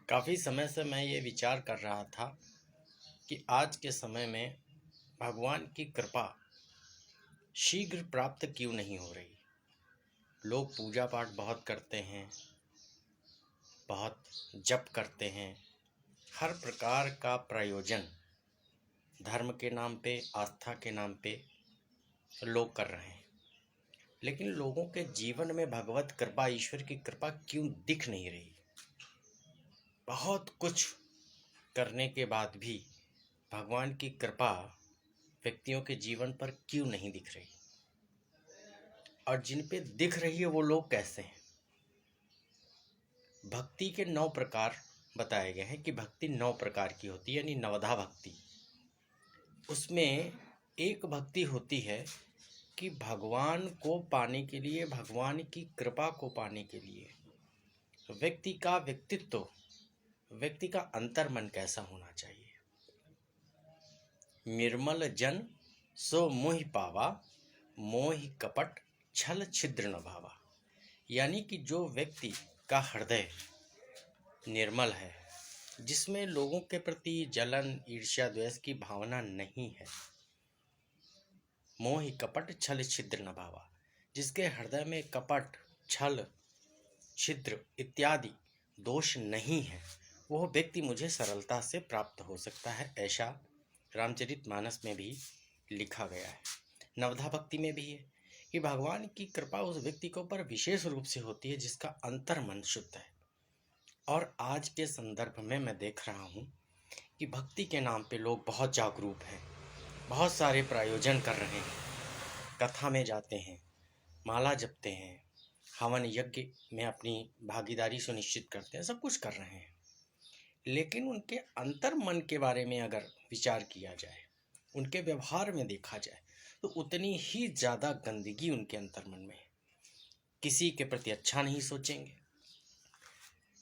काफ़ी समय से मैं ये विचार कर रहा था कि आज के समय में भगवान की कृपा शीघ्र प्राप्त क्यों नहीं हो रही। लोग पूजा पाठ बहुत करते हैं, बहुत जप करते हैं, हर प्रकार का प्रयोजन धर्म के नाम पे, आस्था के नाम पे लोग कर रहे हैं, लेकिन लोगों के जीवन में भगवत कृपा, ईश्वर की कृपा क्यों दिख नहीं रही। बहुत कुछ करने के बाद भी भगवान की कृपा व्यक्तियों के जीवन पर क्यों नहीं दिख रही, और जिन पे दिख रही है वो लोग कैसे हैं। भक्ति के 9 प्रकार बताए गए हैं कि भक्ति 9 प्रकार की होती है, यानी नवधा भक्ति। उसमें एक भक्ति होती है कि भगवान को पाने के लिए, भगवान की कृपा को पाने के लिए व्यक्ति का व्यक्तित्व, व्यक्ति का अंतर्मन कैसा होना चाहिए। निर्मल जन सो मोहि पावा, मोहि कपट छल छिद्र न भावा। यानी कि जो व्यक्ति का हृदय निर्मल है, जिसमें लोगों के प्रति जलन, ईर्ष्या, द्वेष की भावना नहीं है। मोहि कपट छल छिद्र न भावा, जिसके हृदय में कपट, छल, छिद्र इत्यादि दोष नहीं है, वह व्यक्ति मुझे सरलता से प्राप्त हो सकता है। ऐसा रामचरितमानस में भी लिखा गया है। नवधा भक्ति में भी है कि भगवान की कृपा उस व्यक्ति के ऊपर विशेष रूप से होती है जिसका अंतर्मन शुद्ध है। और आज के संदर्भ में मैं देख रहा हूँ कि भक्ति के नाम पे लोग बहुत जागरूक हैं, बहुत सारे प्रायोजन कर रहे हैं, कथा में जाते हैं, माला जपते हैं, हवन यज्ञ में अपनी भागीदारी सुनिश्चित करते हैं, सब कुछ कर रहे हैं। लेकिन उनके अंतर्मन के बारे में अगर विचार किया जाए, उनके व्यवहार में देखा जाए, तो उतनी ही ज़्यादा गंदगी उनके अंतर्मन में है। किसी के प्रति अच्छा नहीं सोचेंगे,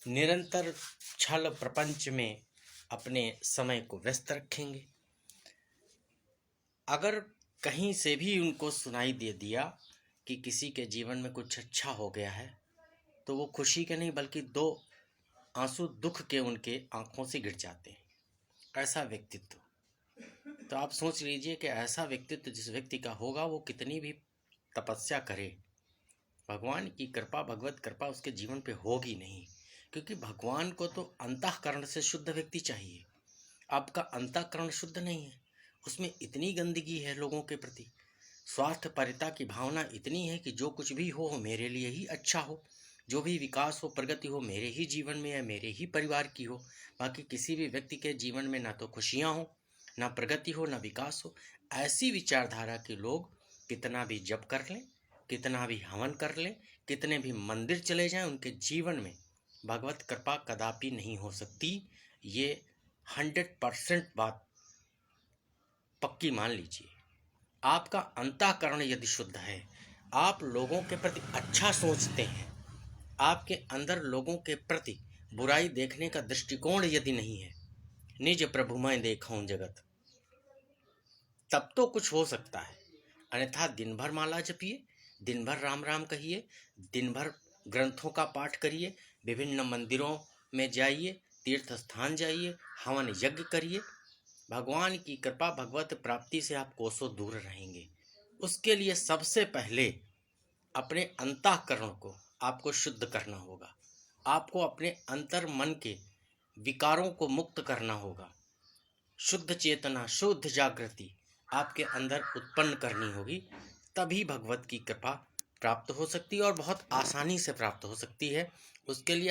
निरंतर छल प्रपंच में अपने समय को व्यस्त रखेंगे। अगर कहीं से भी उनको सुनाई दे दिया कि किसी के जीवन में कुछ अच्छा हो गया है, तो वो खुशी के नहीं बल्कि 2 आंसू दुख के उनके आंखों से गिर जाते हैं। ऐसा व्यक्तित्व, तो आप सोच लीजिए कि ऐसा व्यक्तित्व जिस व्यक्ति का होगा, वो कितनी भी तपस्या करे, भगवान की कृपा, भगवत कृपा उसके जीवन पे होगी नहीं। क्योंकि भगवान को तो अंतःकरण से शुद्ध व्यक्ति चाहिए। आपका अंतःकरण शुद्ध नहीं है, उसमें इतनी गंदगी है लोगों के प्रति, स्वार्थपरता की भावना इतनी है कि जो कुछ भी हो मेरे लिए ही अच्छा हो, जो भी विकास हो, प्रगति हो, मेरे ही जीवन में या मेरे ही परिवार की हो। बाकी किसी भी व्यक्ति के जीवन में ना तो खुशियाँ हो, ना प्रगति हो, ना विकास हो। ऐसी विचारधारा के लोग कितना भी जप कर लें, कितना भी हवन कर लें, कितने भी मंदिर चले जाएं, उनके जीवन में भगवत कृपा कदापि नहीं हो सकती। ये 100% बात पक्की मान लीजिए। आपका अंतःकरण यदि शुद्ध है, आप लोगों के प्रति अच्छा सोचते हैं, आपके अंदर लोगों के प्रति बुराई देखने का दृष्टिकोण यदि नहीं है, निज प्रभु मैं देखूं जगत, तब तो कुछ हो सकता है। अन्यथा दिन भर माला जपिए, दिन भर राम राम कहिए, दिन भर ग्रंथों का पाठ करिए, विभिन्न मंदिरों में जाइए, तीर्थ स्थान जाइए, हवन यज्ञ करिए, भगवान की कृपा, भगवत प्राप्ति से आप कोसों दूर रहेंगे। उसके लिए सबसे पहले अपने अंतःकरण को आपको शुद्ध करना होगा। आपको अपने अंतर मन के विकारों को मुक्त करना होगा। शुद्ध चेतना, शुद्ध जागृति आपके अंदर उत्पन्न करनी होगी, तभी भगवत की कृपा प्राप्त हो सकती है, और बहुत आसानी से प्राप्त हो सकती है। उसके लिए